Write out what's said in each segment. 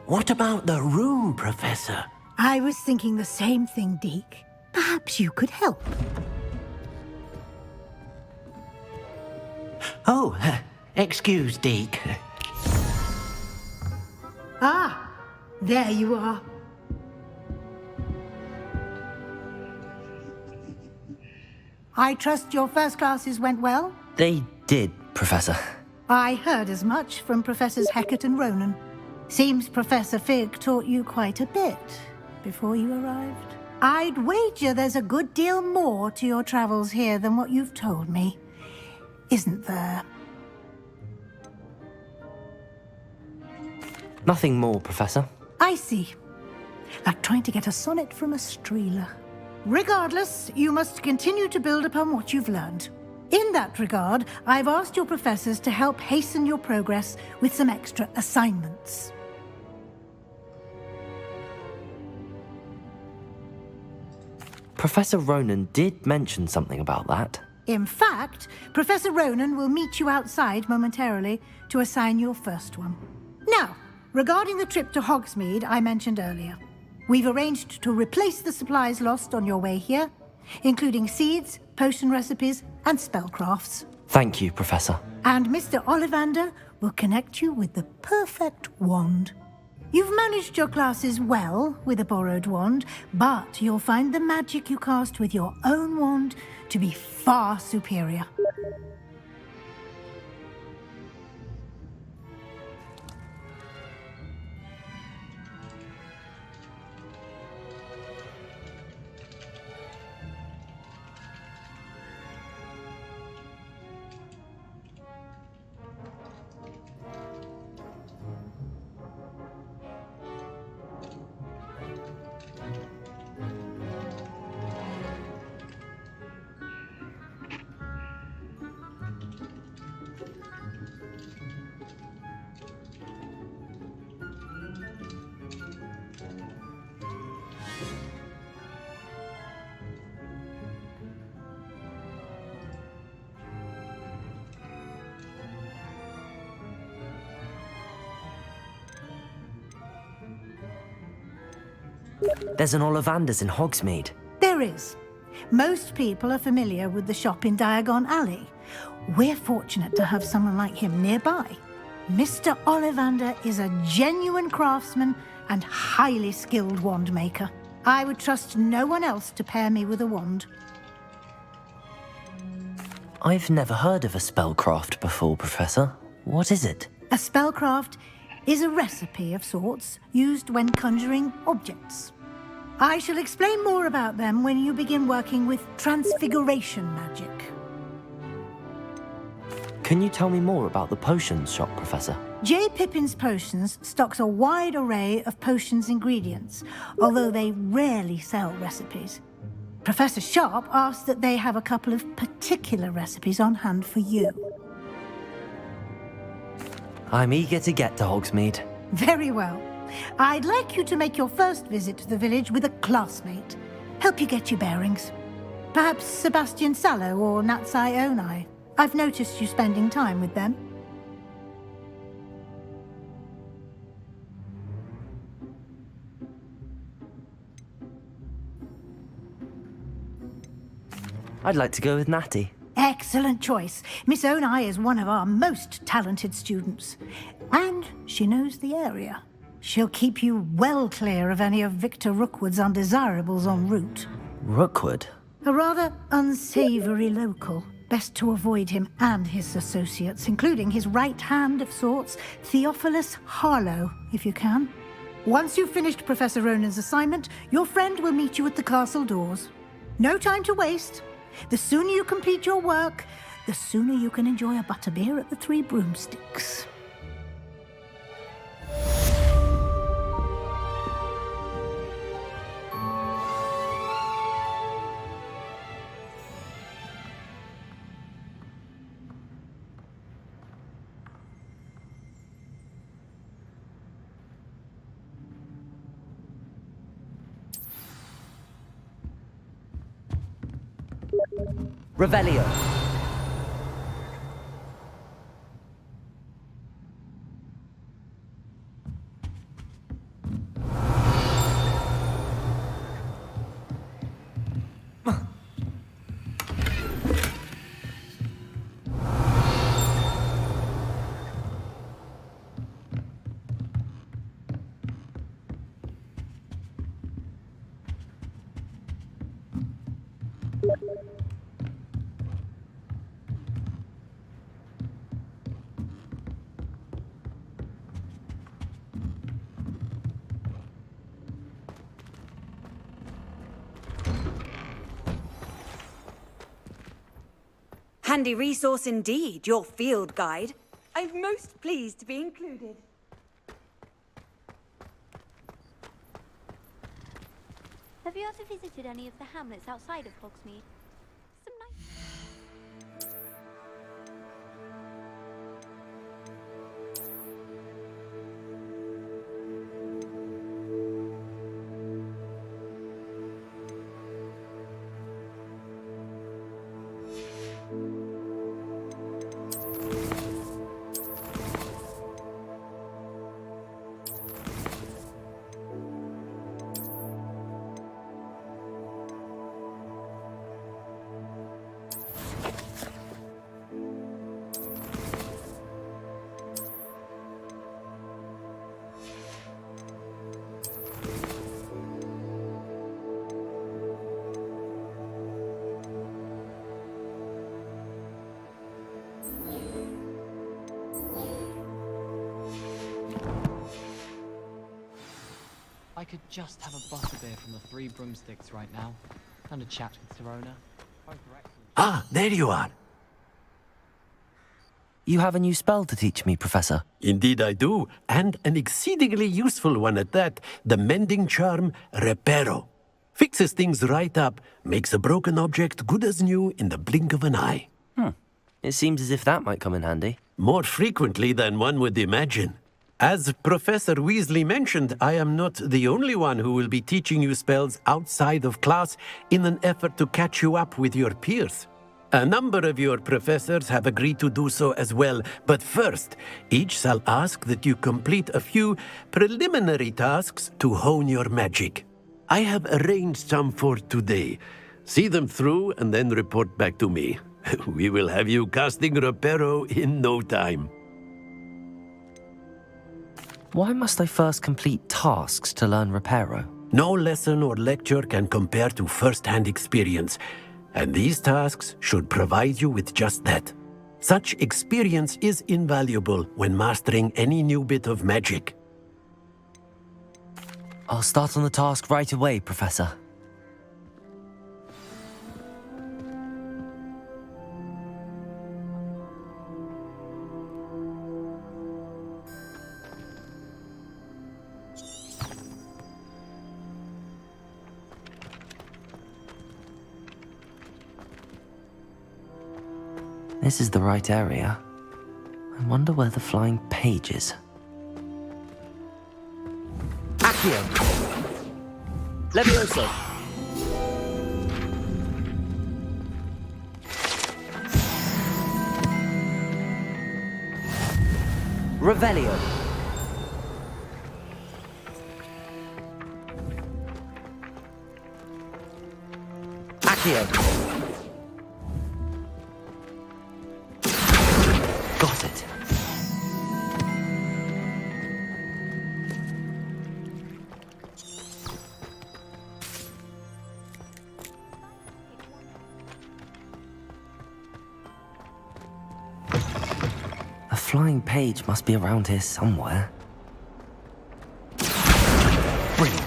What about the room, Professor? I was thinking the same thing, Deke. Perhaps you could help. Oh, excuse, Deke. Ah, there you are. I trust your first classes went well? They did, Professor. I heard as much from Professors Hecat and Ronan. Seems Professor Fig taught you quite a bit before you arrived. I'd wager there's a good deal more to your travels here than what you've told me. Isn't there? Nothing more, Professor. I see. Like trying to get a sonnet from a streeler. Regardless, you must continue to build upon what you've learned. In that regard, I've asked your professors to help hasten your progress with some extra assignments. Professor Ronan did mention something about that. In fact, Professor Ronan will meet you outside momentarily to assign your first one. Now, regarding the trip to Hogsmeade I mentioned earlier, we've arranged to replace the supplies lost on your way here, including seeds, potion recipes, and spellcrafts. Thank you, Professor. And Mr. Ollivander will connect you with the perfect wand. You've managed your classes well with a borrowed wand, but you'll find the magic you cast with your own wand to be far superior. There's an Ollivander's in Hogsmeade. There is. Most people are familiar with the shop in Diagon Alley. We're fortunate to have someone like him nearby. Mr. Ollivander is a genuine craftsman and highly skilled wand maker. I would trust no one else to pair me with a wand. I've never heard of a spellcraft before, Professor. What is it? A spellcraft is a recipe of sorts used when conjuring objects. I shall explain more about them when you begin working with transfiguration magic. Can you tell me more about the potions shop, Professor? J. Pippin's Potions stocks a wide array of potions ingredients, although they rarely sell recipes. Professor Sharp asked that they have a couple of particular recipes on hand for you. I'm eager to get to Hogsmeade. Very well. I'd like you to make your first visit to the village with a classmate. Help you get your bearings. Perhaps Sebastian Sallow or Natsai Onai. I've noticed you spending time with them. I'd like to go with Natty. Excellent choice. Miss Onai is one of our most talented students. And she knows the area. She'll keep you well clear of any of Victor Rookwood's undesirables en route. Rookwood? A rather unsavory local. Best to avoid him and his associates, including his right hand of sorts, Theophilus Harlow, if you can. Once you've finished Professor Ronan's assignment, your friend will meet you at the castle doors. No time to waste. The sooner you complete your work, the sooner you can enjoy a butterbeer at the Three Broomsticks. Revelio. Handy resource indeed, your field guide. I'm most pleased to be included. Have you ever visited any of the hamlets outside of Hogsmeade? Some nice... I could just have a butterbeer from the Three Broomsticks right now, and a chat with Sirona. Both are excellent. Ah, there you are. You have a new spell to teach me, Professor. Indeed I do, and an exceedingly useful one at that. The mending charm, Reparo. Fixes things right up, makes a broken object good as new in the blink of an eye. It seems as if that might come in handy. More frequently than one would imagine. As Professor Weasley mentioned, I am not the only one who will be teaching you spells outside of class in an effort to catch you up with your peers. A number of your professors have agreed to do so as well, but first, each shall ask that you complete a few preliminary tasks to hone your magic. I have arranged some for today. See them through and then report back to me. We will have you casting Reparo in no time. Why must I first complete tasks to learn Reparo? No lesson or lecture can compare to first-hand experience, and these tasks should provide you with just that. Such experience is invaluable when mastering any new bit of magic. I'll start on the task right away, Professor. This is the right area. I wonder where the flying page is. Accio! Levioso! Revelio! Accio! Got it. A flying page must be around here somewhere. Brilliant.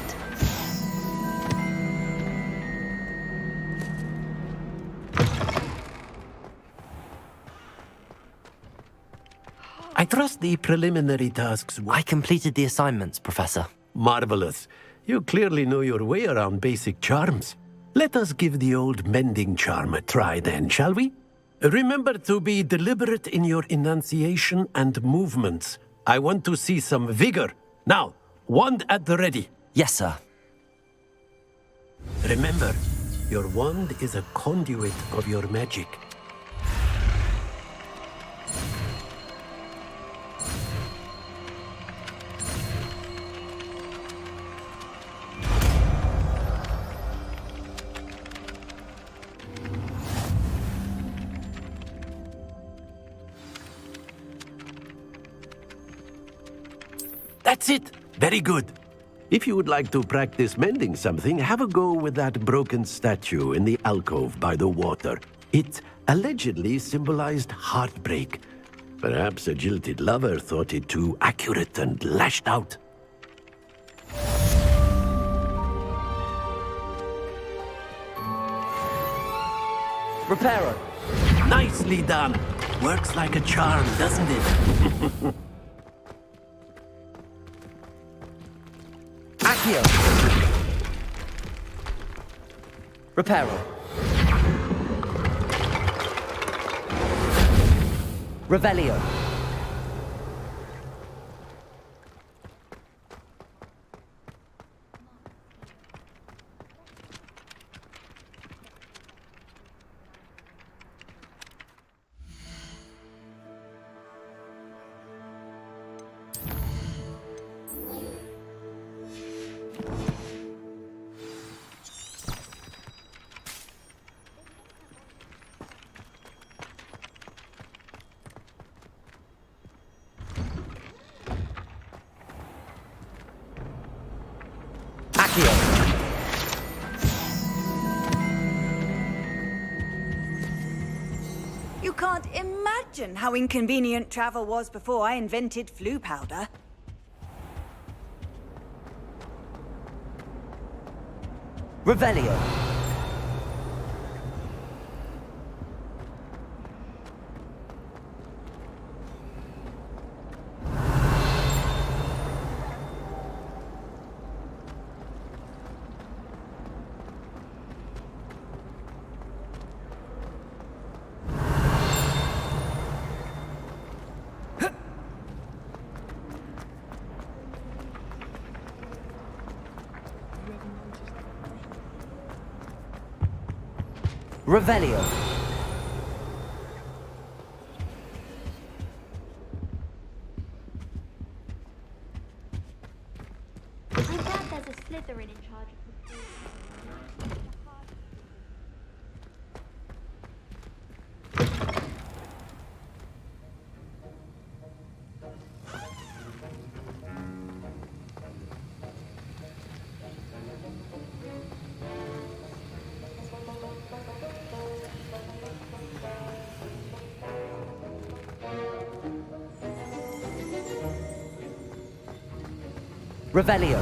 I trust the preliminary tasks. I completed the assignments, Professor. Marvelous. You clearly know your way around basic charms. Let us give the old mending charm a try then, shall we? Remember to be deliberate in your enunciation and movements. I want to see some vigor. Now, wand at the ready. Yes, sir. Remember, your wand is a conduit of your magic. That's it! Very good. If you would like to practice mending something, have a go with that broken statue in the alcove by the water. It allegedly symbolized heartbreak. Perhaps a jilted lover thought it too accurate and lashed out. Reparo! Nicely done. Works like a charm, doesn't it? Accio. Reparo. Revelio. Accio. You can't imagine how inconvenient travel was before I invented flu powder. Revelio. Revelio. I'm glad there's a Slytherin in charge of the food. Revelio.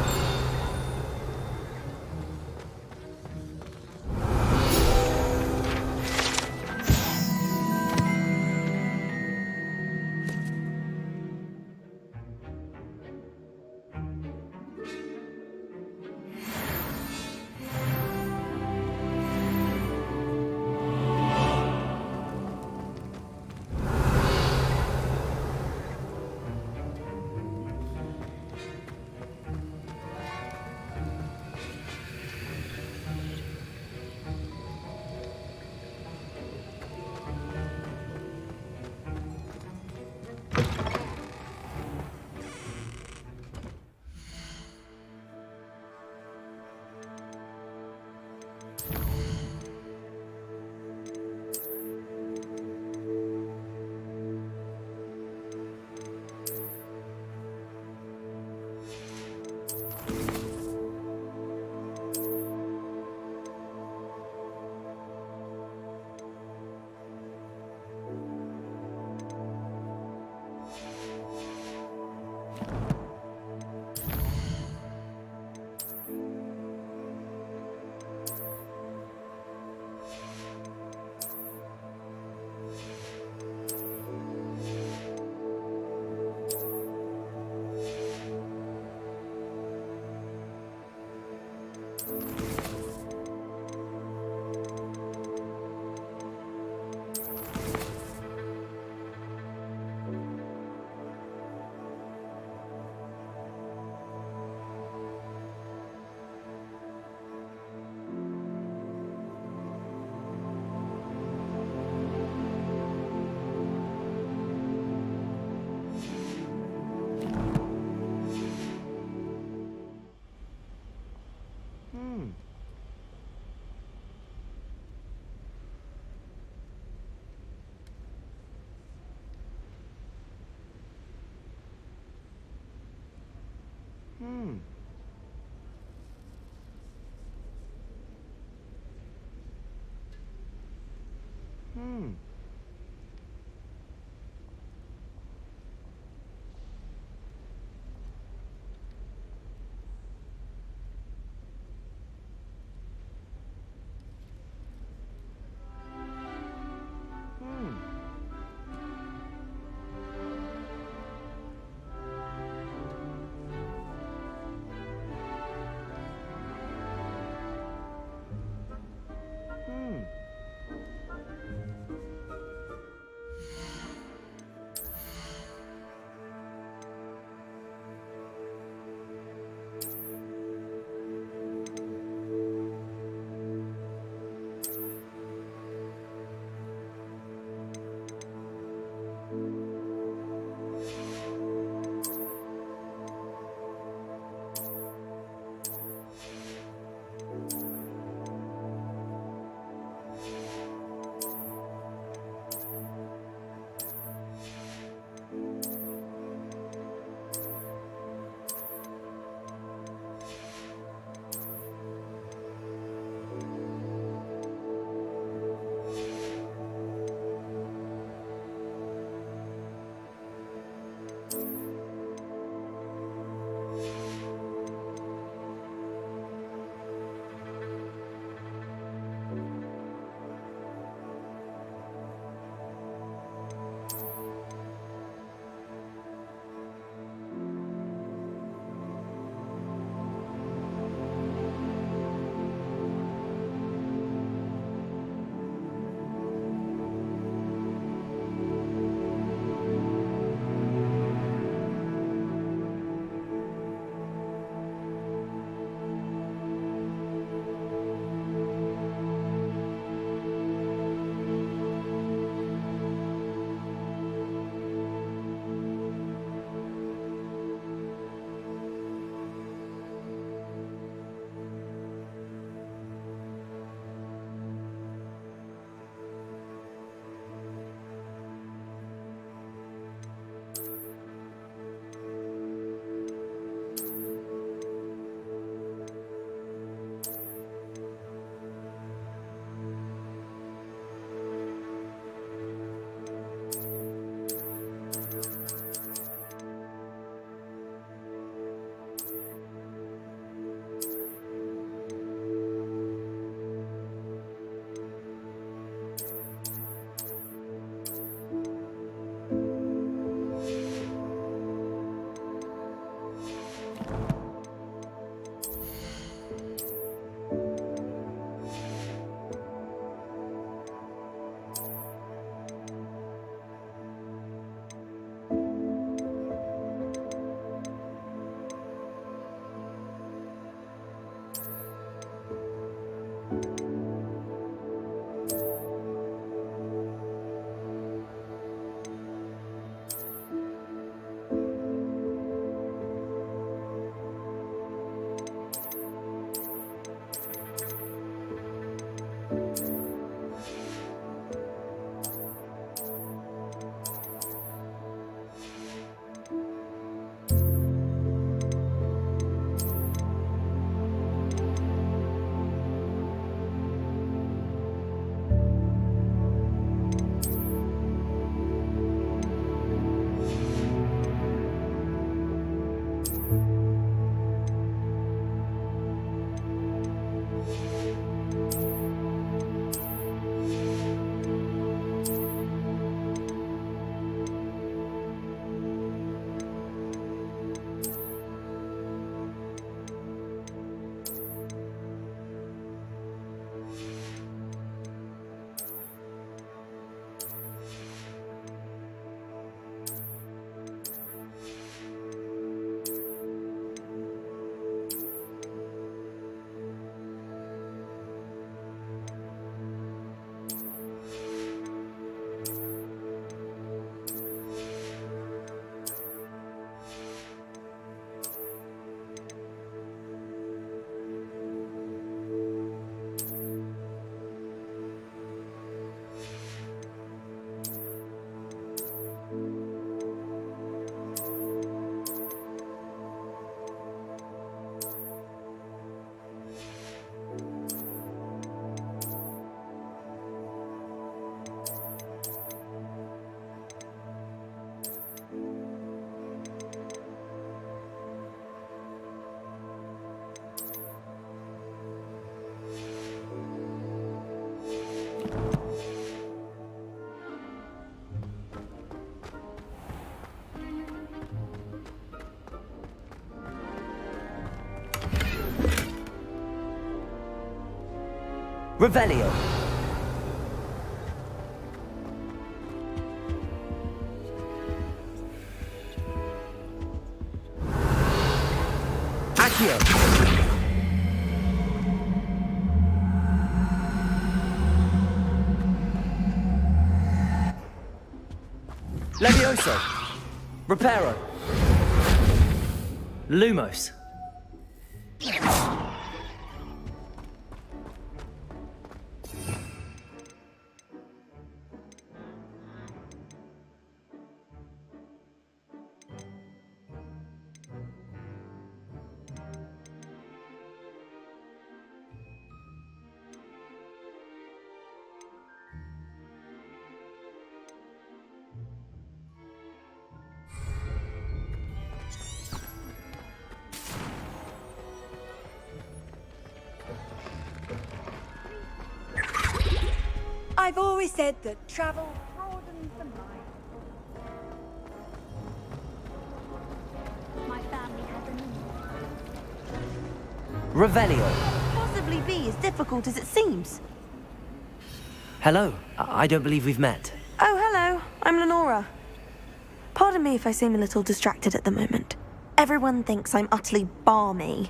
Revelio. Accio. Levioso. Reparo. Lumos. I've always said that travel broadens the mind. My family has a need. Revelio. Possibly be as difficult as it seems. Hello. I don't believe we've met. Oh, hello. I'm Lenora. Pardon me if I seem a little distracted at the moment. Everyone thinks I'm utterly balmy.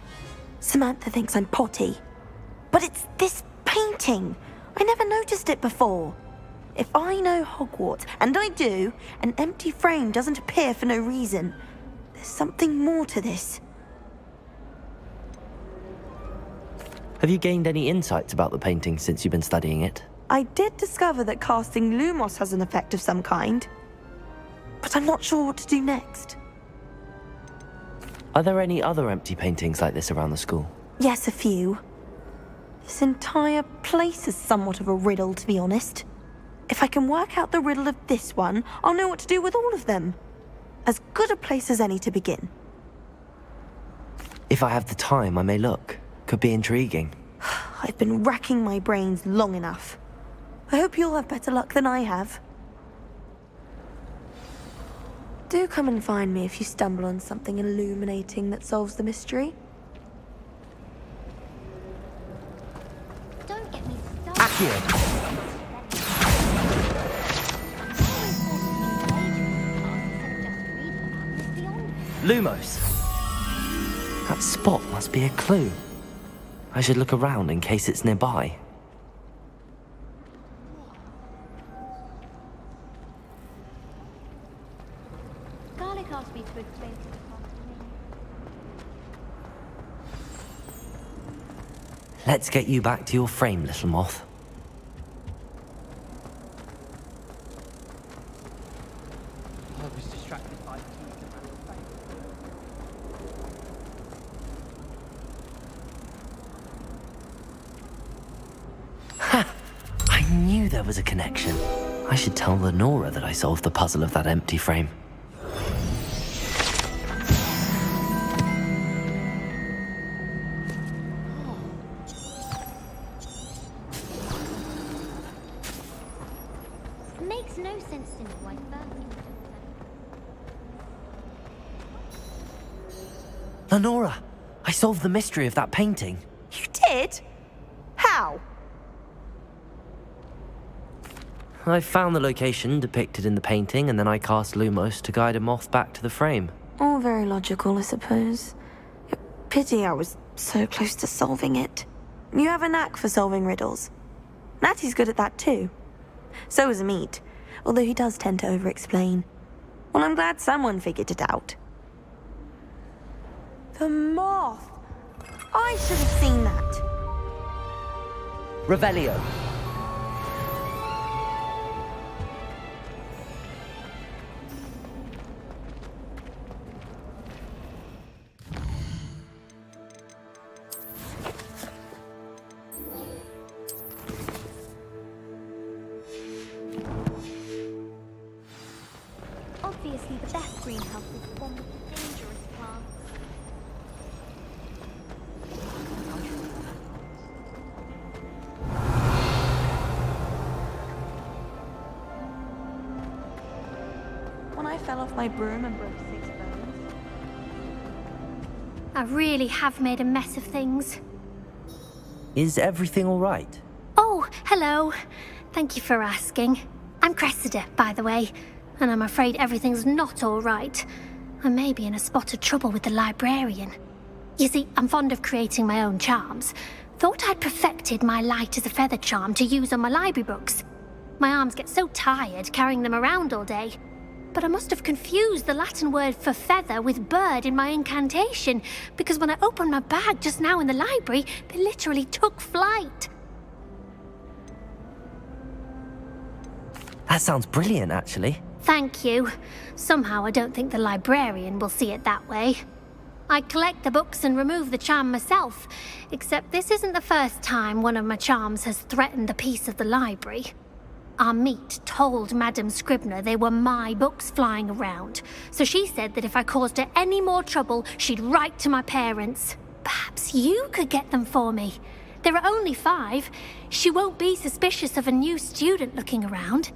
Samantha thinks I'm potty. But it's this painting. I never noticed it before. If I know Hogwarts, and I do, an empty frame doesn't appear for no reason. There's something more to this. Have you gained any insights about the painting since you've been studying it? I did discover that casting Lumos has an effect of some kind. But I'm not sure what to do next. Are there any other empty paintings like this around the school? Yes, a few. This entire place is somewhat of a riddle, to be honest. If I can work out the riddle of this one, I'll know what to do with all of them. As good a place as any to begin. If I have the time, I may look. Could be intriguing. I've been racking my brains long enough. I hope you'll have better luck than I have. Do come and find me if you stumble on something illuminating that solves the mystery. Don't get me started. Accio. Lumos! That spot must be a clue. I should look around in case it's nearby. Garlic asked me to explain to the afternoon. Let's get you back to your frame, little moth. I was distracted by the key. I knew there was a connection. I should tell Lenora that I solved the puzzle of that empty frame. It makes no sense to me why Bertie would have done. Lenora! I solved the mystery of that painting. You did? How? I found the location depicted in the painting, and then I cast Lumos to guide a moth back to the frame. All very logical, I suppose. Pity I was so close to solving it. You have a knack for solving riddles. Natty's good at that too. So is Amit, although he does tend to over-explain. Well, I'm glad someone figured it out. The moth! I should have seen that. Revelio. Obviously, the best greenhouse is one with the dangerous plants. When I fell off my broom and broke 6 bones. I really have made a mess of things. Is everything all right? Oh, Hello. Thank you for asking. I'm Cressida, by the way, and I'm afraid everything's not all right. I may be in a spot of trouble with the librarian. You see, I'm fond of creating my own charms. Thought I'd perfected my light as a feather charm to use on my library books. My arms get so tired carrying them around all day. But I must have confused the Latin word for feather with bird in my incantation, because when I opened my bag just now in the library, they literally took flight. That sounds brilliant, actually. Thank you. Somehow I don't think the librarian will see it that way. I collect the books and remove the charm myself, except this isn't the first time one of my charms has threatened the peace of the library. Our meet told Madame Scribner they were my books flying around, so she said that if I caused her any more trouble, she'd write to my parents. Perhaps you could get them for me. There are only 5. She won't be suspicious of a new student looking around.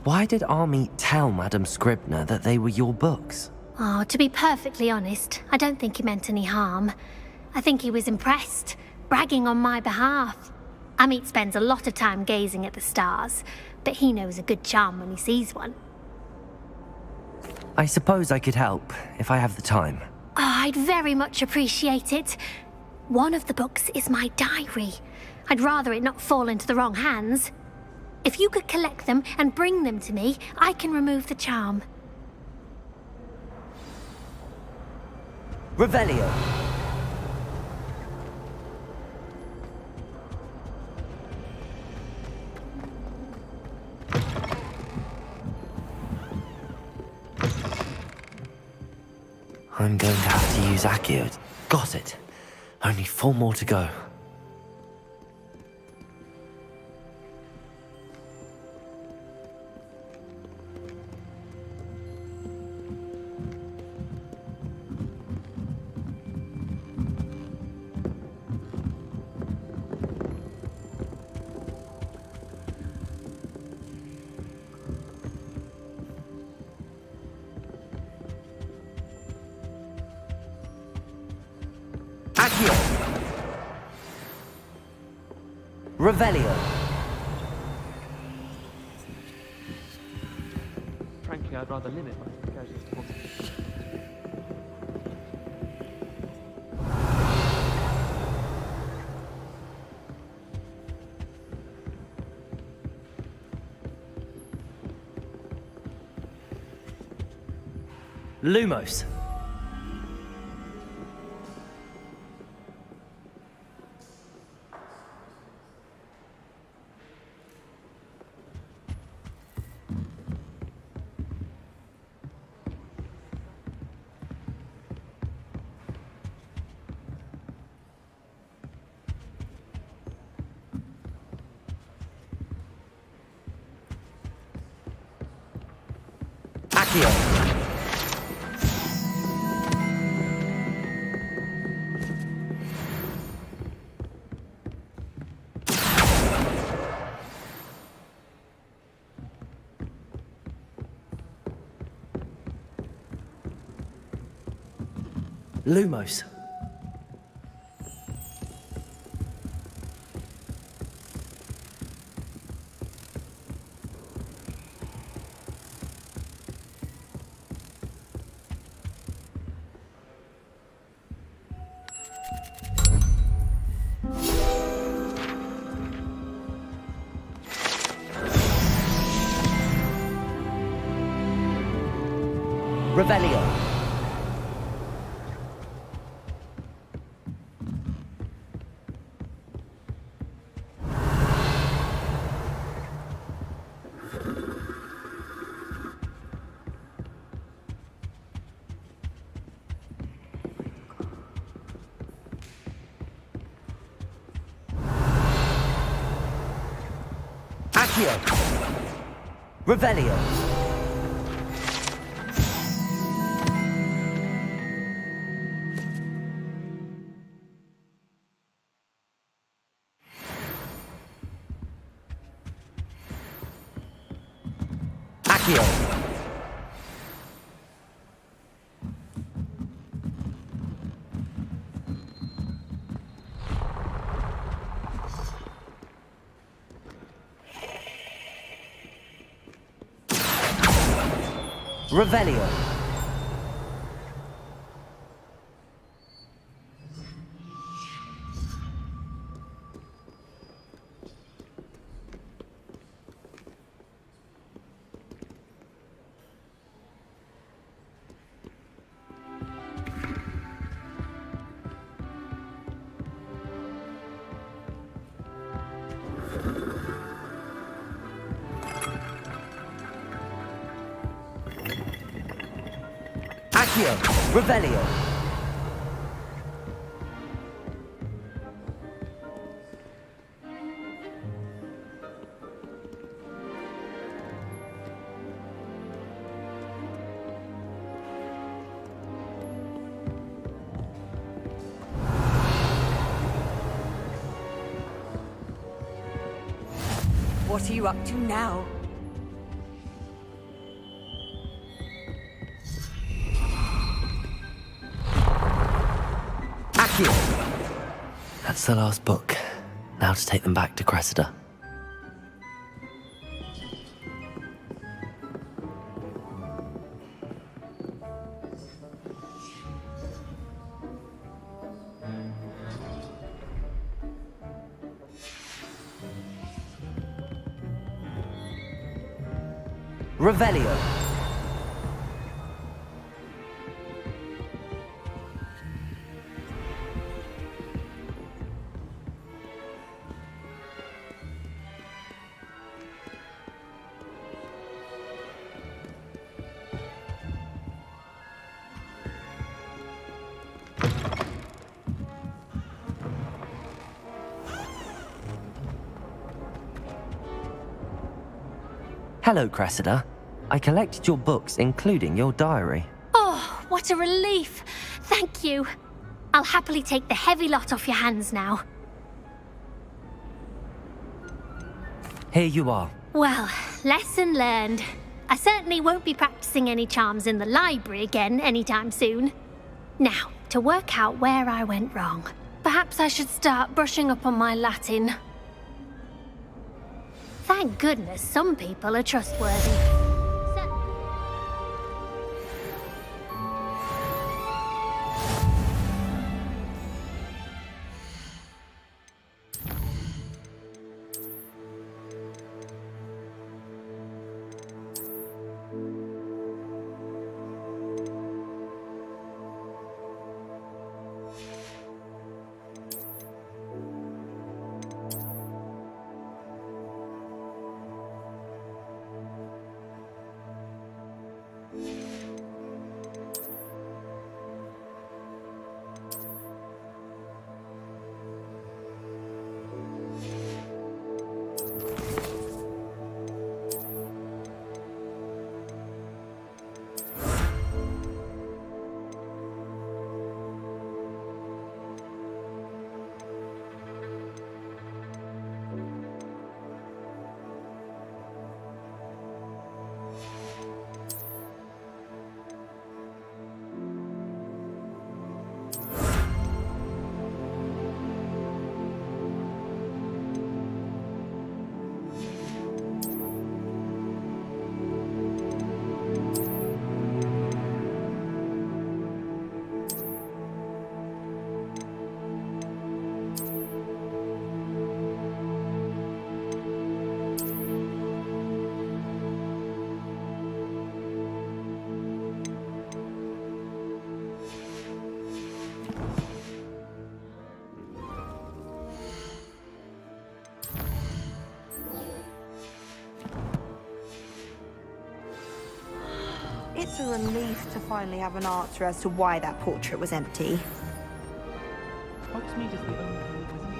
Why did Army tell Madame Scribner that they were your books? Oh, to be perfectly honest, I don't think he meant any harm. I think he was impressed, bragging on my behalf. Amit spends a lot of time gazing at the stars, but he knows a good charm when he sees one. I suppose I could help, if I have the time. Oh, I'd very much appreciate it. One of the books is my diary. I'd rather it not fall into the wrong hands. If you could collect them and bring them to me, I can remove the charm. Revelio. I'm going to have to use Accio. Got it. Only 4 more to go. Accio. Revelio. Frankly, I'd rather limit my incursions to possible. Lumos. Accio. Lumos. Revelio. Accio. Revelio. Accio. Revelio. Accio. Revelio. What are you up to now? Accio. That's the last book. Now to take them back to Cressida. Revelio. Hello, Cressida. I collected your books, including your diary. Oh, what a relief. Thank you. I'll happily take the heavy lot off your hands now. Here you are. Well, lesson learned. I certainly won't be practicing any charms in the library again anytime soon. Now, to work out where I went wrong. Perhaps I should start brushing up on my Latin. Thank goodness some people are trustworthy. It's a relief to finally have an answer as to why that portrait was empty. Hogsmeade is the only one, isn't it?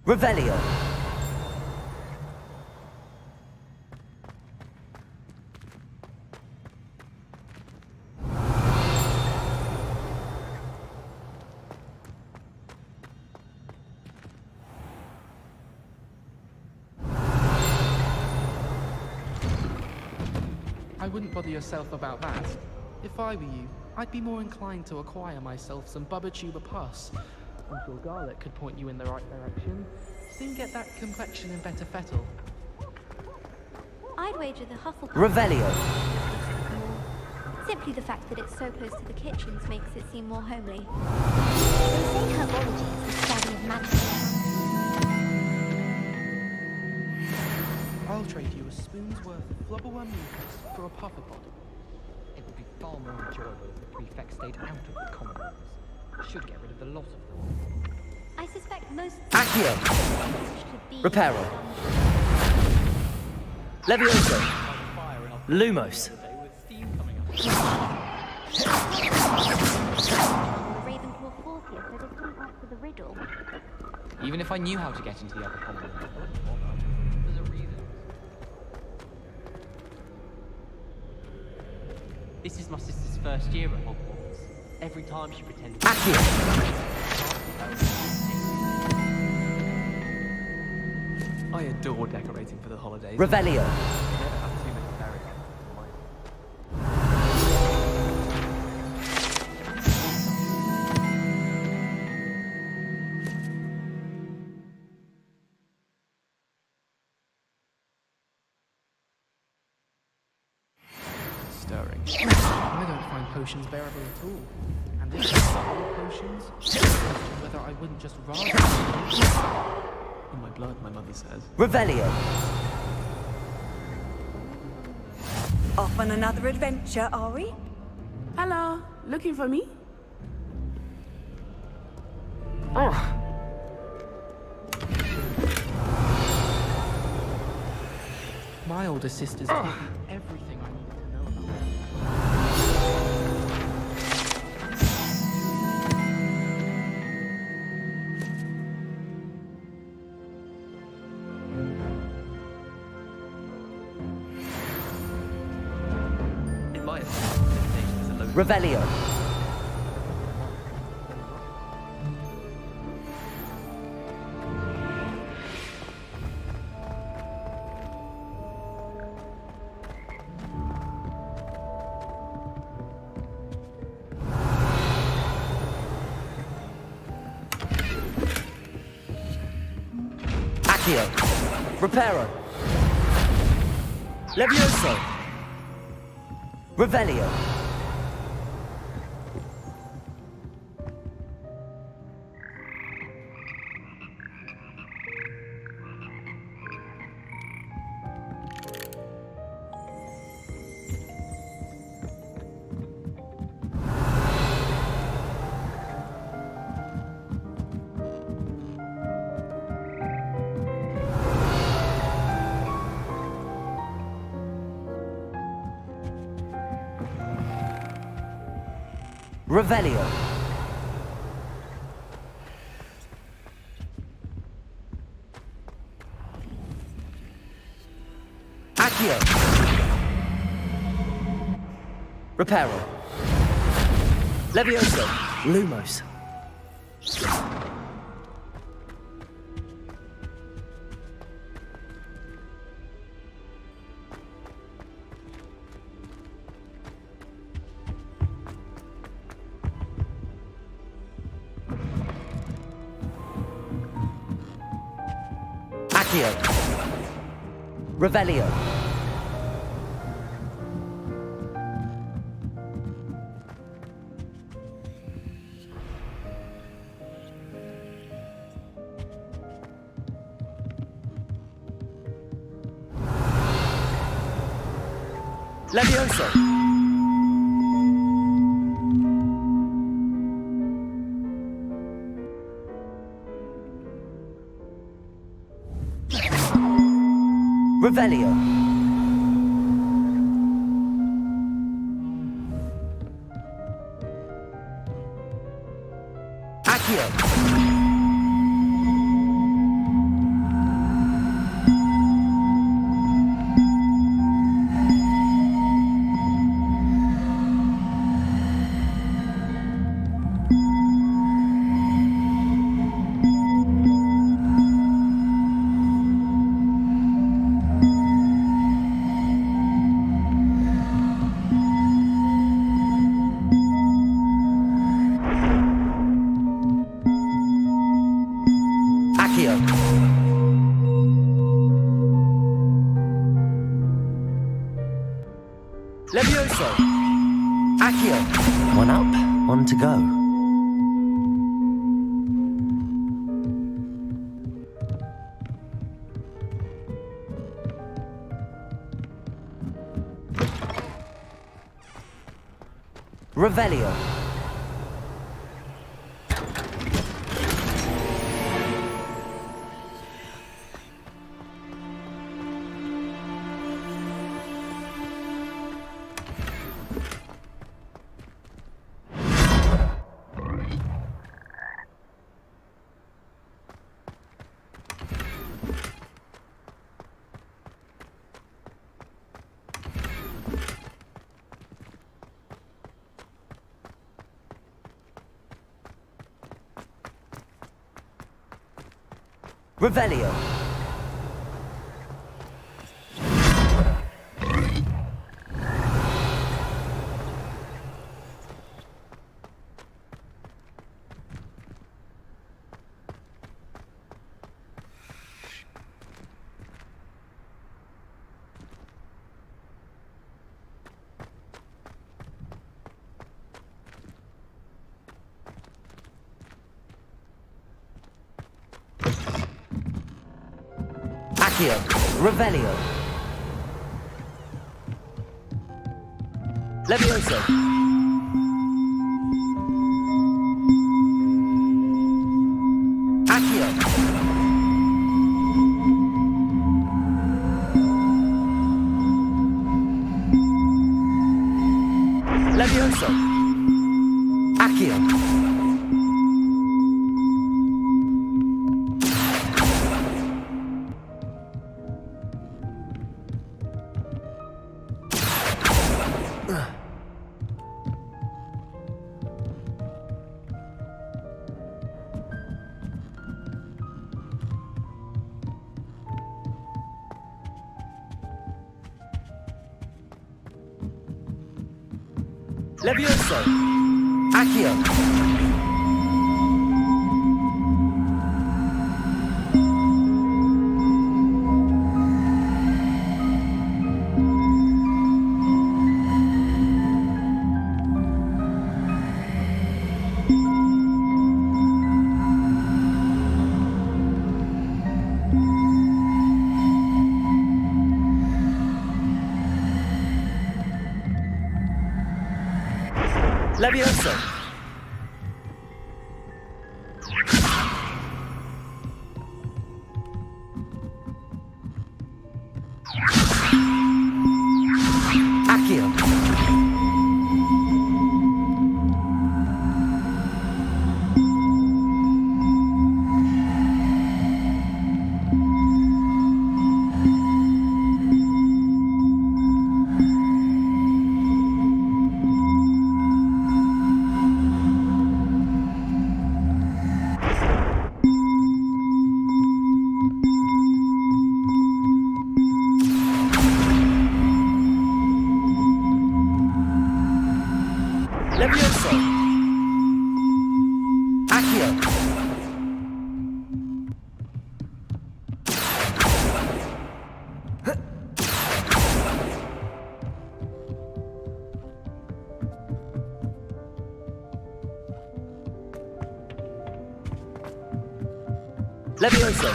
Revelio. I wouldn't bother yourself about that. If I were you, I'd be more inclined to acquire myself some Bubba Tuba pus. I'm sure garlic could point you in the right direction. Soon get that complexion in better fettle. I'd wager the Hufflepuff. Revelio. Simply the fact that it's so close to the kitchens makes it seem more homely. They say herbology is the study of magic. I'll trade you a spoon's worth of flubberworm mucus for a pufferpod. It would be far more enjoyable if the prefect stayed out of the common rooms. Should get rid of the lot of them. I suspect most Accio. should be Reparo. Levioso. Lumos. The Ravenclaw fought here, so they couldn't answer the riddle. Even if I knew how to get into the other common room, I wouldn't bother. There's a reason. This is my sister's first year at Hogwarts. Every time she pretended to I adore decorating for the holidays. Revelio. Never have too many fairy lights. Stirring. I don't find potions bearable at all. And if I stole potions, I question whether I wouldn't just rather... In my blood, my mother says. Revelio. Off on another adventure, are we? Hello, looking for me? My older sister's taught me everything I need to know about her. In my opinion, meditation is a load of Revelio. Accio. Reparo. Levioso. Revelio. Revelio. Accio. Reparo. Levioso. Lumos. Accio. Revelio. Levioso. Revelio. Accio. Accio. Levioso. Accio. One up, one to go. Revelio. Revelio. Accio. Revelio. Levioso. Accio. Levioso. Accio. Levioso. Accio. Levioso. Accio. Levioso. Accio. Levioso.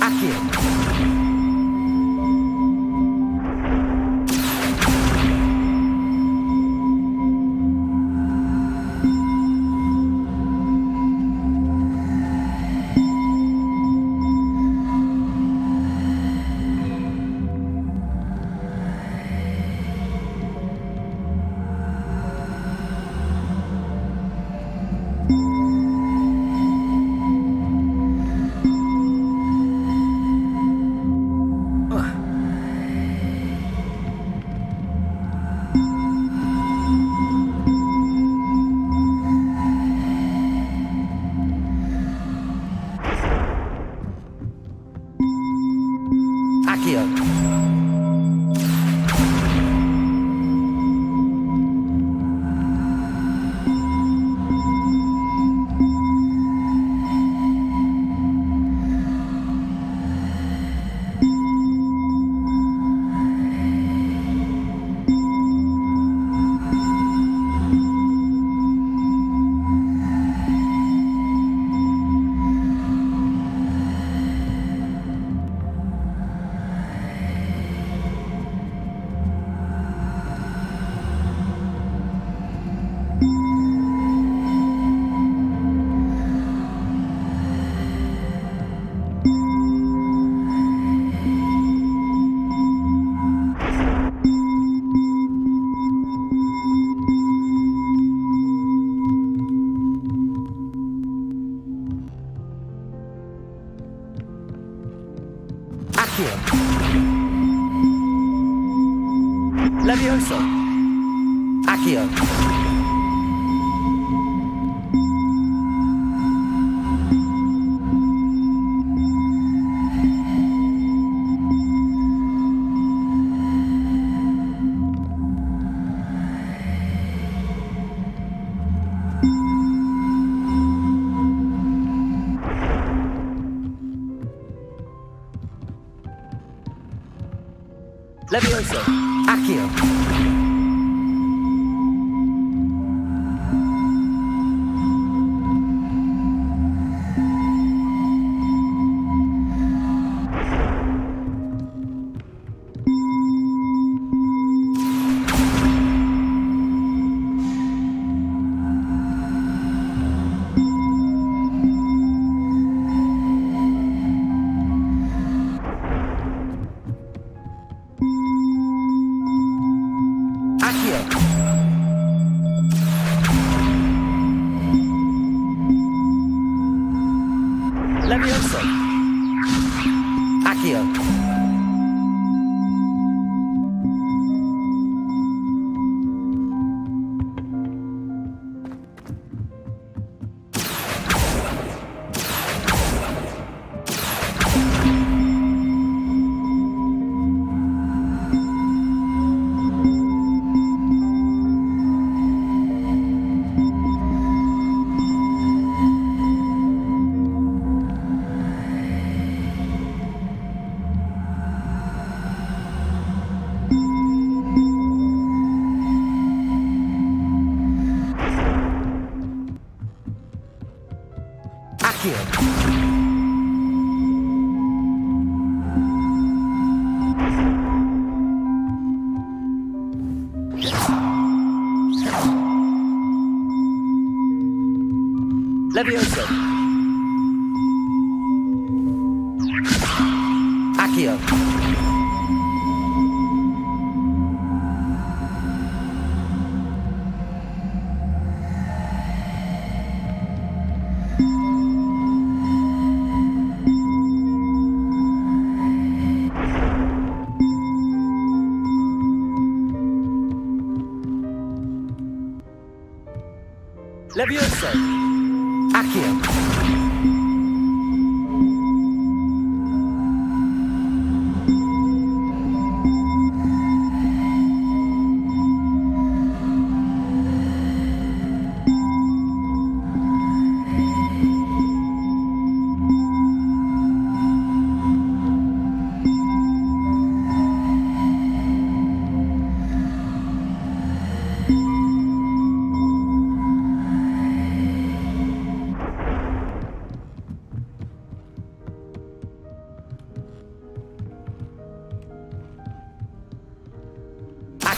Accio. Levioso! Accio! Levioso! Accio! Levioso! Accio! Levioso! Accio!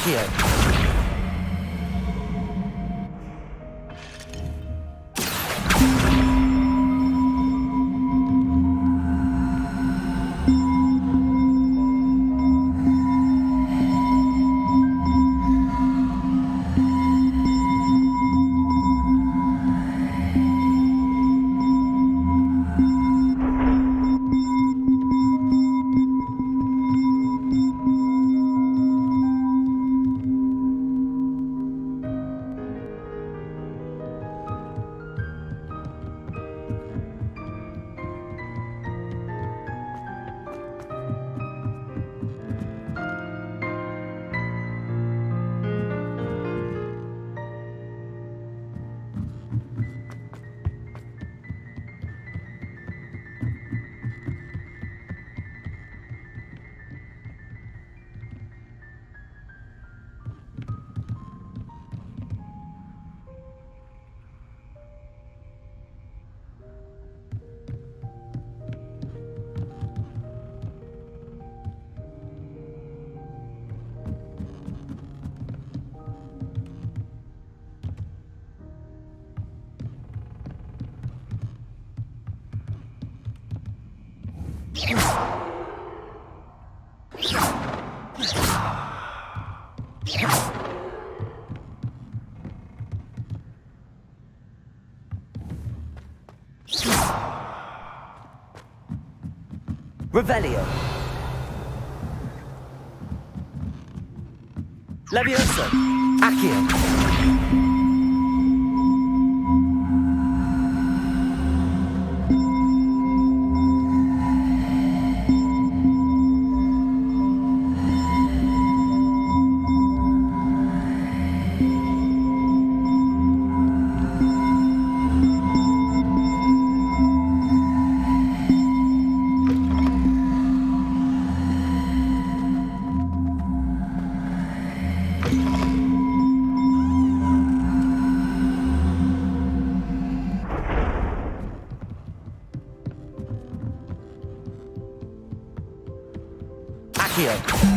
Accio! Revelio! Levioso! Accio! Accio.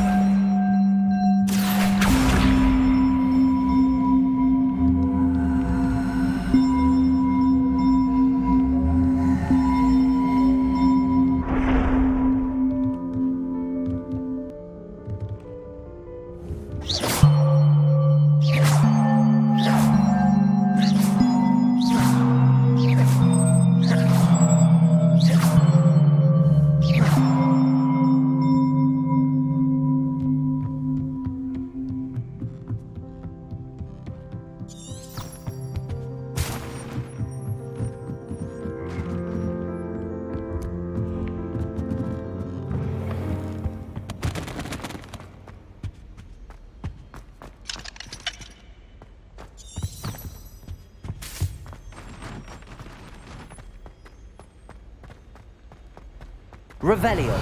Revelio.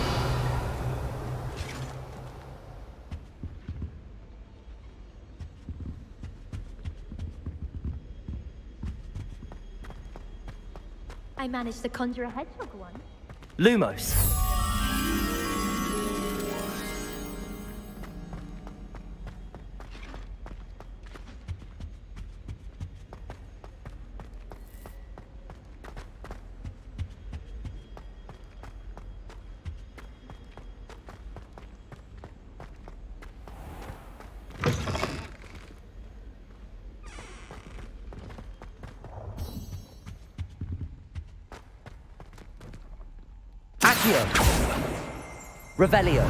I managed to conjure a hedgehog once. Lumos. Accio. Revelio.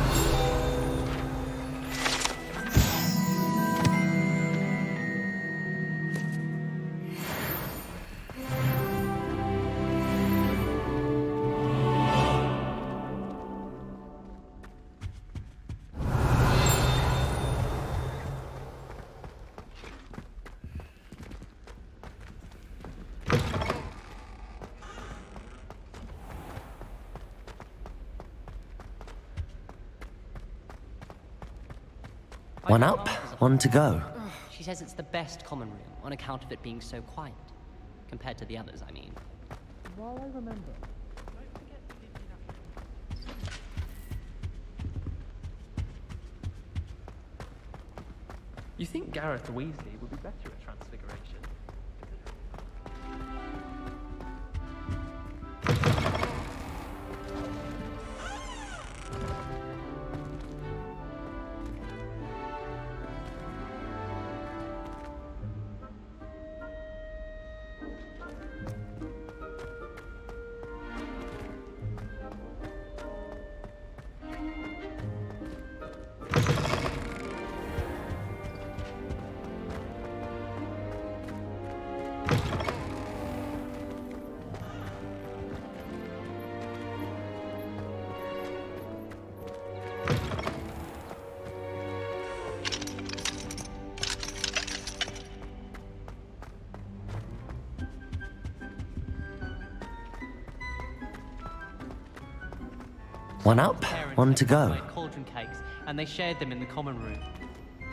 One up, one to go. She says it's the best common room on account of it being so quiet. Compared to the others, I mean. While I remember, you think Gareth Weasley would be better at transfiguration? One up, one to go. Cauldron cakes, and they shared them in the common room.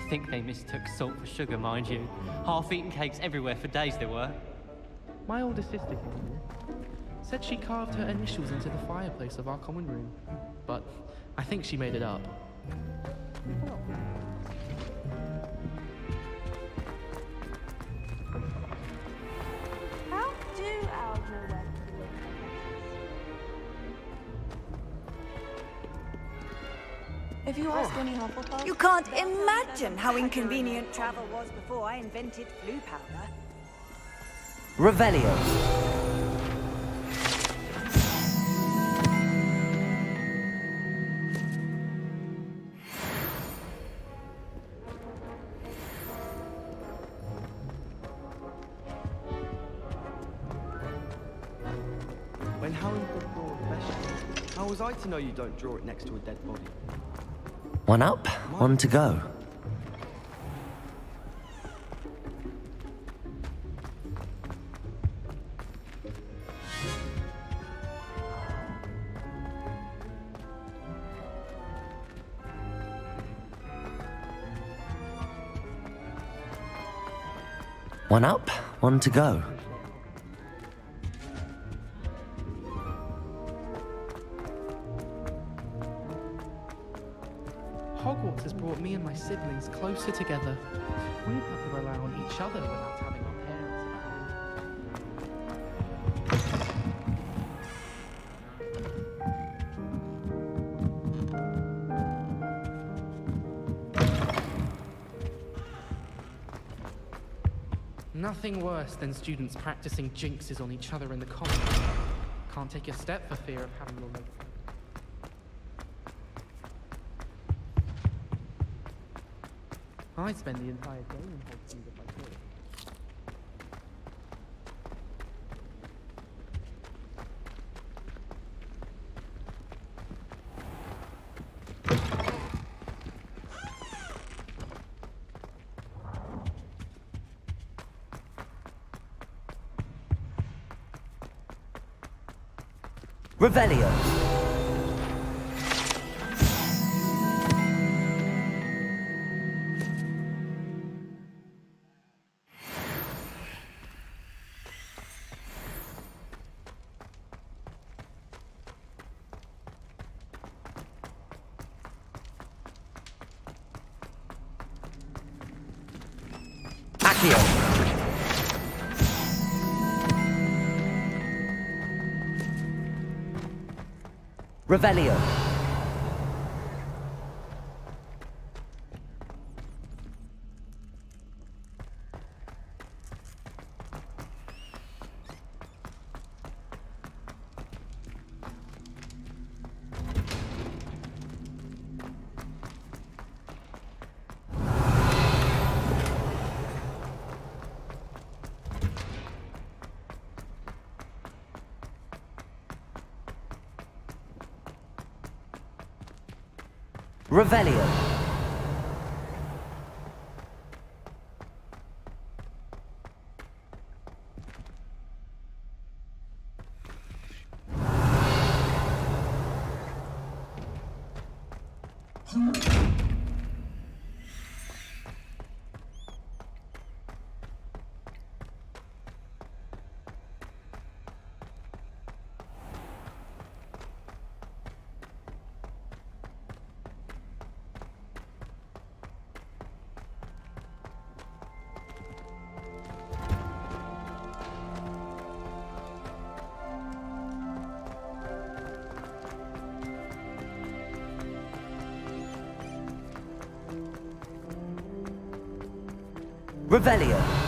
Think they mistook salt for sugar, mind you. Half-eaten cakes everywhere for days they were. My older sister came said she carved her initials into the fireplace of our common room, but I think she made it up. How do owls know where to look? If you ask any Hufflepuff... You can't imagine how inconvenient travel was before I invented flu powder. Revelio. When Harry Potter draw a vegetable, how was I to know you don't draw it next to a dead body? One up, one to go. One up, one to go. siblings closer together. We've had to rely on each other without having our parents around. Nothing worse than students practicing jinxes on each other in the common room. Can't take a step for fear of having your legs. I'd spend the entire day in Hogsmeade if I could. Revelio. Accio. Revelio. Revelio. Revelio.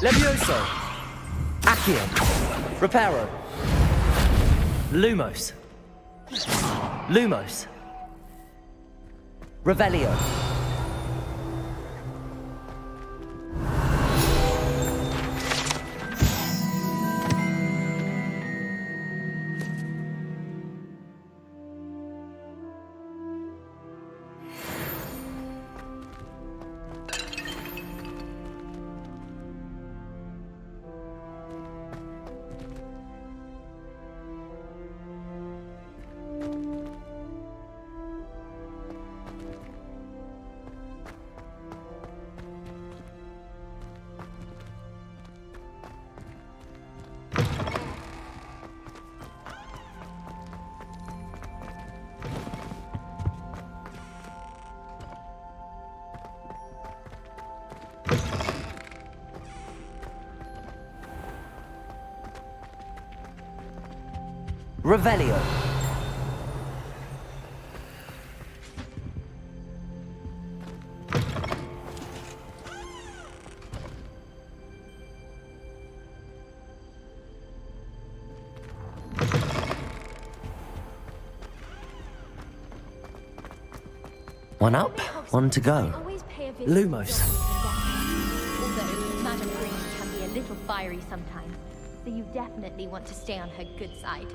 Levioso. Accio. Reparo. Lumos. Lumos. Revelio. Revelio. One up, one to go. Always pay a Lumos. Although Madame Green can be a little fiery sometimes, so you definitely want to stay on her good side.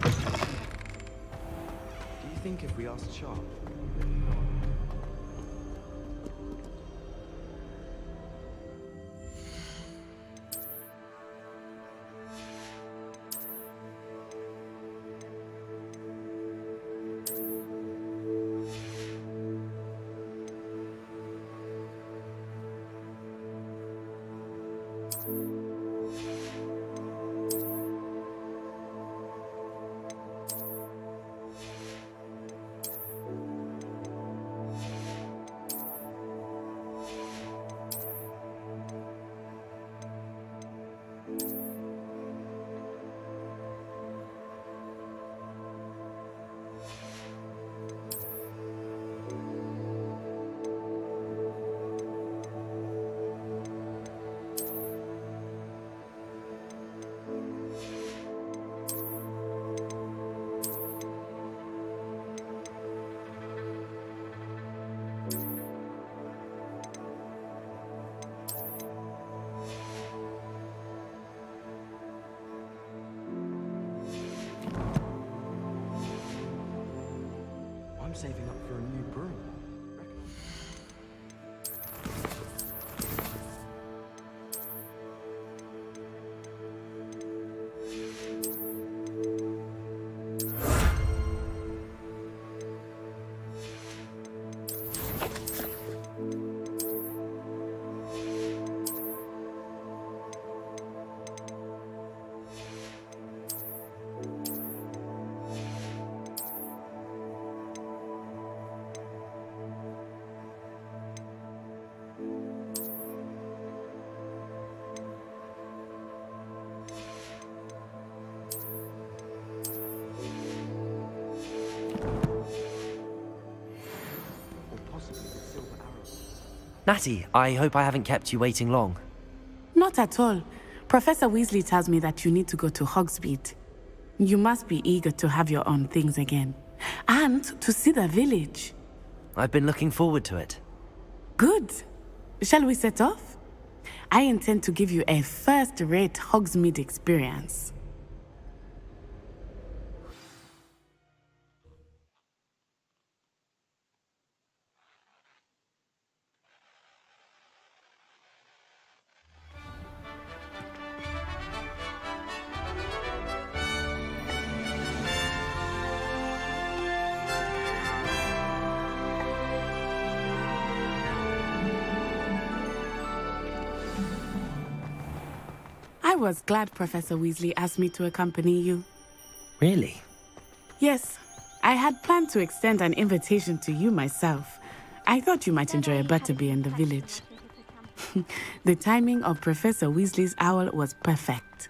Do you think if we asked Sharp? I'm saving up for a new broom. Natty, I hope I haven't kept you waiting long. Not at all. Professor Weasley tells me that you need to go to Hogsmeade. You must be eager to have your own things again. And to see the village. I've been looking forward to it. Good. Shall we set off? I intend to give you a first-rate Hogsmeade experience. I was glad Professor Weasley asked me to accompany you. Really? Yes, I had planned to extend an invitation to you myself. I thought you might enjoy a butterbeer in the village. The timing of Professor Weasley's owl was perfect.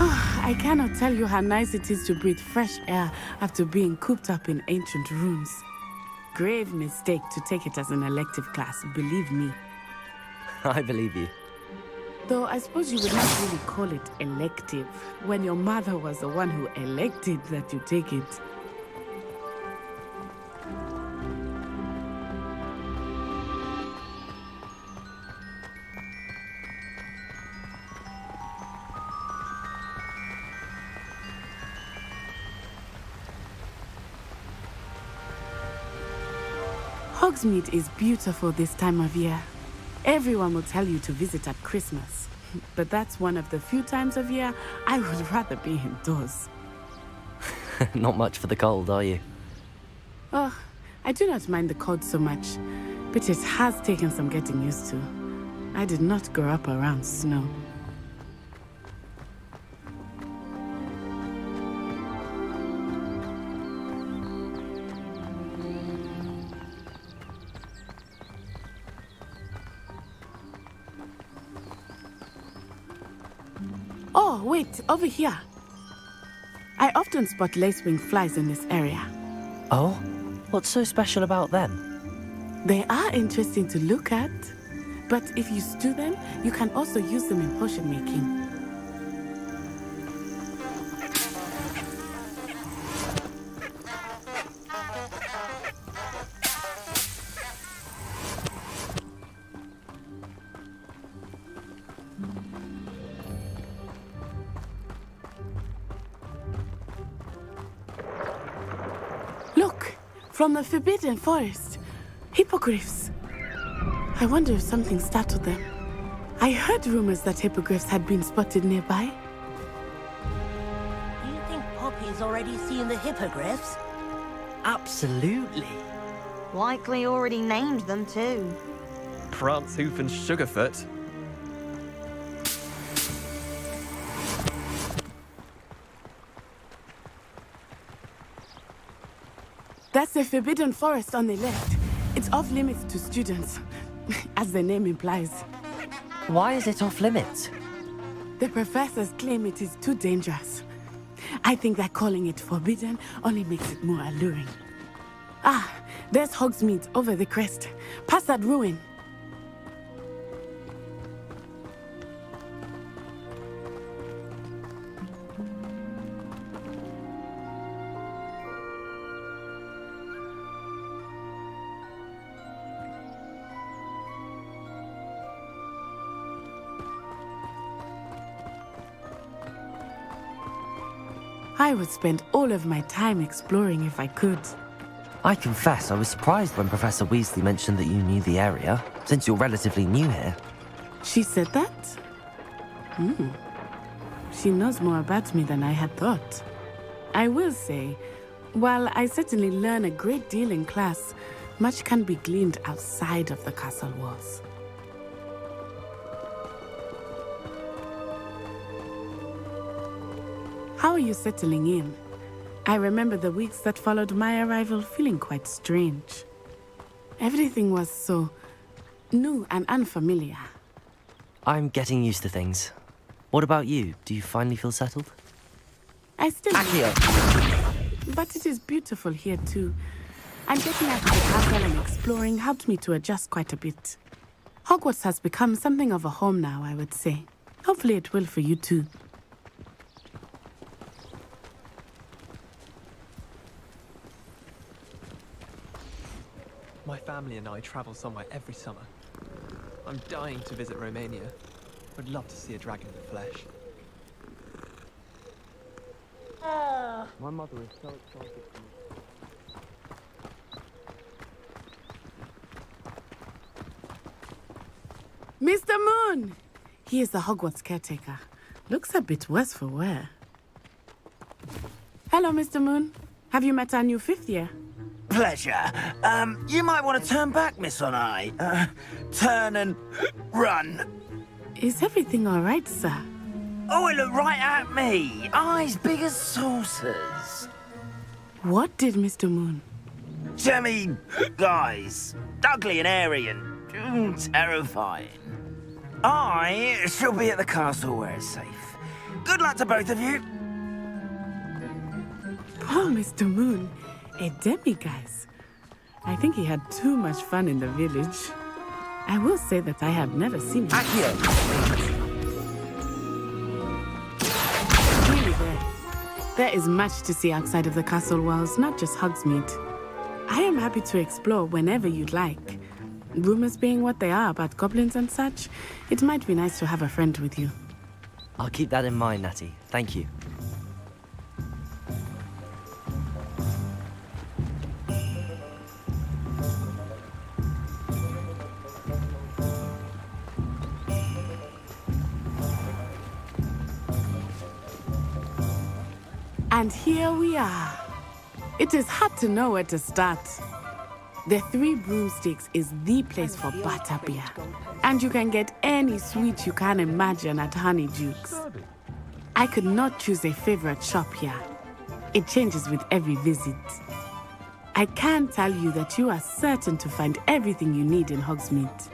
I cannot tell you how nice it is to breathe fresh air after being cooped up in ancient rooms. Grave mistake to take it as an elective class, believe me. I believe you. Though I suppose you would not really call it elective when your mother was the one who elected that you take it. Hogsmeade is beautiful this time of year. Everyone will tell you to visit at Christmas. But that's one of the few times of year I would rather be indoors. Not much for the cold, are you? Oh, I do not mind the cold so much, but it has taken some getting used to. I did not grow up around snow. Oh, wait, over here. I often spot lacewing flies in this area. Oh? What's so special about them? They are interesting to look at, but if you stew them, you can also use them in potion making. Look, from the Forbidden Forest. Hippogriffs. I wonder if something startled them. I heard rumors that hippogriffs had been spotted nearby. Do you think Poppy's already seen the hippogriffs? Absolutely. Likely already named them too. Prance, Hoof, and Sugarfoot. That's the Forbidden Forest on the left. It's off limits to students, as the name implies. Why is it off limits? The professors claim it is too dangerous. I think that calling it forbidden only makes it more alluring. Ah, there's Hogsmeade over the crest. Past that ruin. I would spend all of my time exploring if I could. I confess I was surprised when Professor Weasley mentioned that you knew the area, since you're relatively new here. She said that? She knows more about me than I had thought. I will say, while I certainly learn a great deal in class, much can be gleaned outside of the castle walls. How are you settling in? I remember the weeks that followed my arrival feeling quite strange. Everything was so new and unfamiliar. I'm getting used to things. What about you? Do you finally feel settled? I still Accio! But it is beautiful here too. And getting out of the castle and exploring helped me to adjust quite a bit. Hogwarts has become something of a home now, I would say. Hopefully it will for you too. My family and I travel somewhere every summer. I'm dying to visit Romania. Would love to see a dragon in the flesh. My mother is so excited for me. Mr. Moon! He is the Hogwarts caretaker. Looks a bit worse for wear. Hello, Mr. Moon. Have you met our new fifth year? Pleasure. You might want to turn back, Miss Onai. Turn and run. Is everything all right, sir? Oh, it looked right at me. Eyes big as saucers. What did Mr. Moon? Jemmy, guys. Ugly and airy and terrifying. I shall be at the castle where it's safe. Good luck to both of you. Poor Mr. Moon. A demiguise. I think he had too much fun in the village. I will say that I have never seen him. Really there is much to see outside of the castle walls, not just Hogsmeade. I am happy to explore whenever you'd like. Rumors being what they are about goblins and such, it might be nice to have a friend with you. I'll keep that in mind, Natty. Thank you. And here we are. It is hard to know where to start. The Three Broomsticks is the place for butterbeer. And you can get any sweet you can imagine at Honeydukes. I could not choose a favorite shop here. It changes with every visit. I can tell you that you are certain to find everything you need in Hogsmeade.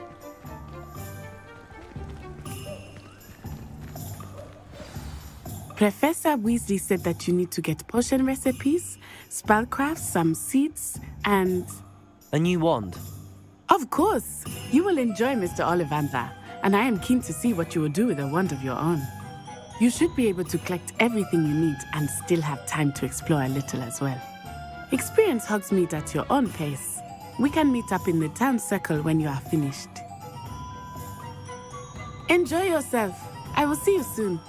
Professor Weasley said that you need to get potion recipes, spellcrafts, some seeds, and... A new wand. Of course. You will enjoy Mr. Ollivander, and I am keen to see what you will do with a wand of your own. You should be able to collect everything you need and still have time to explore a little as well. Experience Hogsmeade at your own pace. We can meet up in the town circle when you are finished. Enjoy yourself. I will see you soon.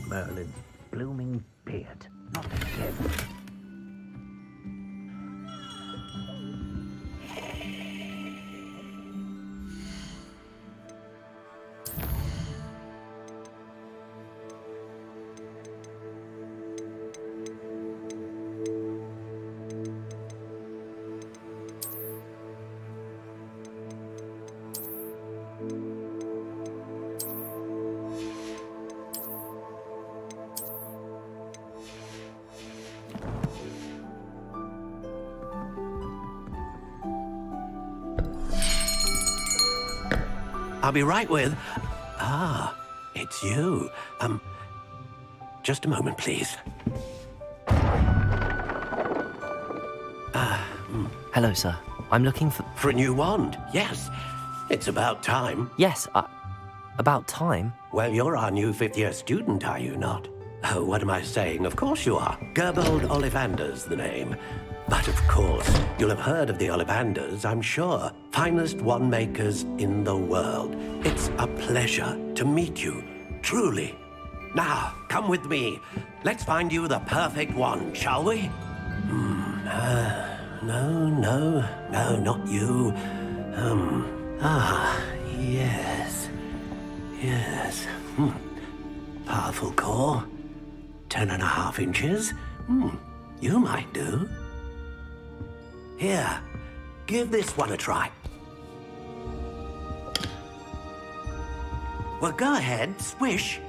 Merlin's blooming beard. Not again. I'll be right with... Ah, it's you. Just a moment, please. Hello, sir. I'm looking for... For a new wand, yes. It's about time. Yes, about time? Well, you're our new fifth-year student, are you not? Oh, what am I saying? Of course you are. Gerbold Ollivander's the name. But of course, you'll have heard of the Ollivanders, I'm sure. Finest wand makers in the world. It's a pleasure to meet you, truly. Now, come with me. Let's find you the perfect wand, shall we? No, not you. Yes. Powerful core. 10.5 inches. You might do. Here, give this one a try. Well, go ahead, swish.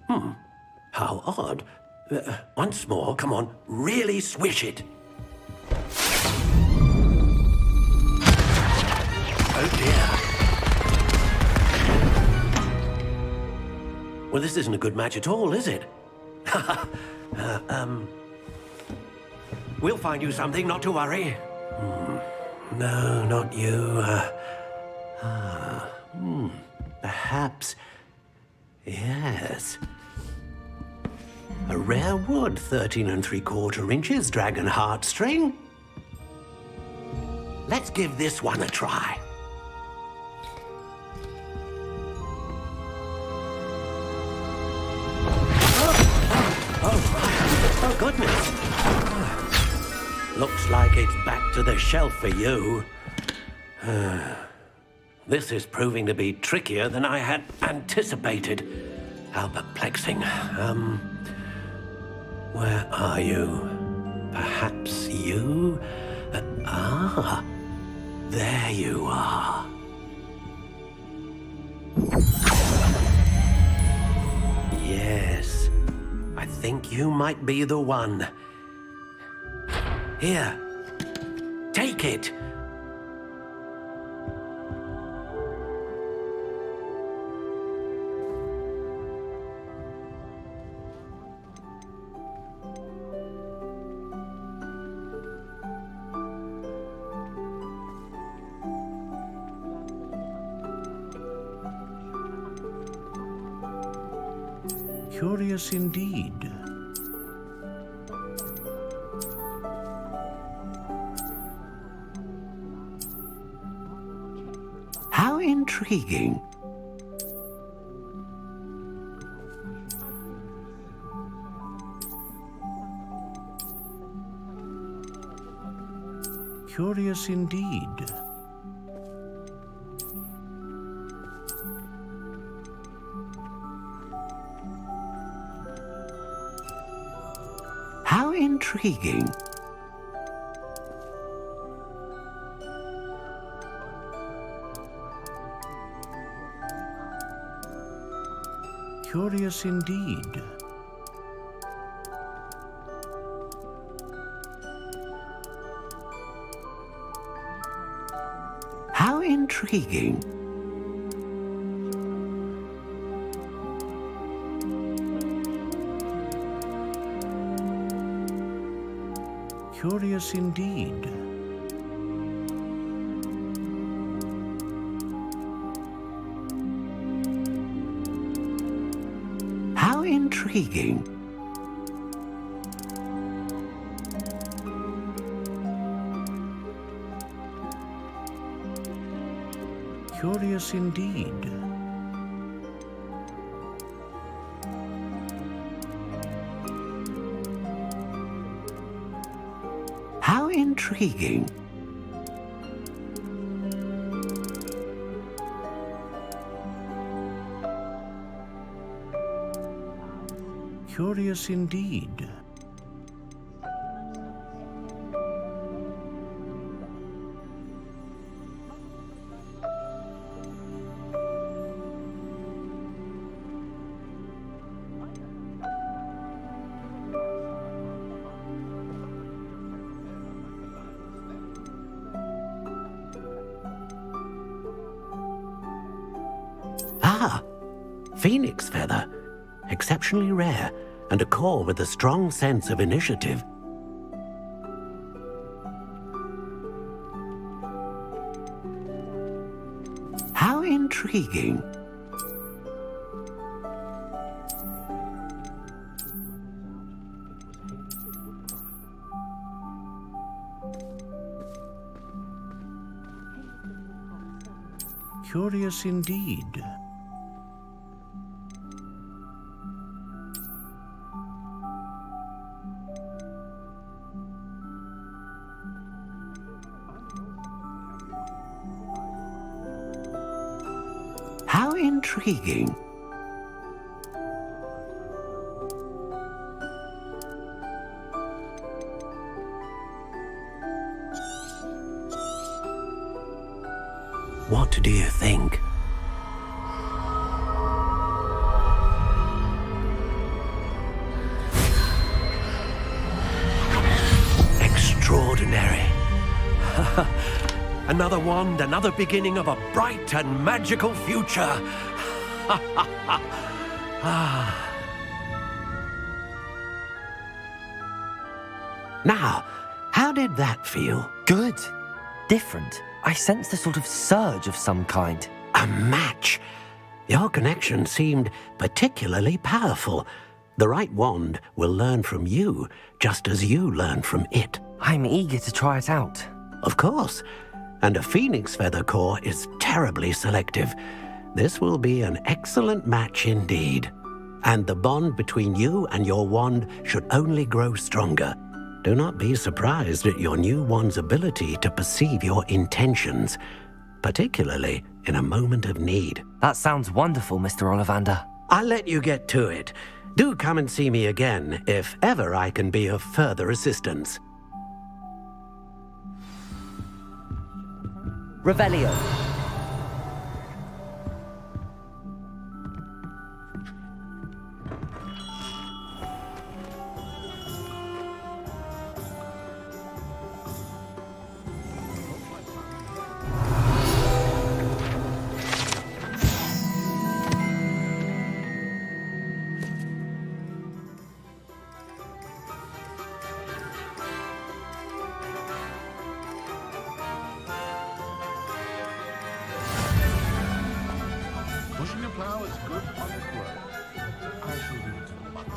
How odd. Once more, come on, really swish it. Oh dear. Well, this isn't a good match at all, is it? We'll find you something, not to worry. No, not you. Perhaps... Yes. A rare wood, 13 3/4 inches, dragon heartstring. Let's give this one a try. Oh, goodness. Looks like it's back to the shelf for you. This is proving to be trickier than I had anticipated. How perplexing. Where are you? Perhaps you? There you are. Yes. I I think you might be the one. Here, take it. Curious indeed. How intriguing. Curious indeed. How intriguing. Curious indeed. How intriguing. Curious indeed. How intriguing. Curious indeed. How intriguing. Curious indeed. Ah, phoenix feather. Exceptionally rare, and a core with a strong sense of initiative. How intriguing. Curious indeed. How intriguing. What do you think? Extraordinary. Another wand, another beginning of a bright and magical future. Now, how did that feel? Good. Different. I sensed a sort of surge of some kind. A match. Your connection seemed particularly powerful. The right wand will learn from you, just as you learn from it. I'm eager to try it out. Of course. And a phoenix feather core is terribly selective. This will be an excellent match indeed. And the bond between you and your wand should only grow stronger. Do not be surprised at your new wand's ability to perceive your intentions, particularly in a moment of need. That sounds wonderful, Mr. Ollivander. I'll let you get to it. Do come and see me again if ever I can be of further assistance. Revelio. plough is good on its road. I shall read to the mother.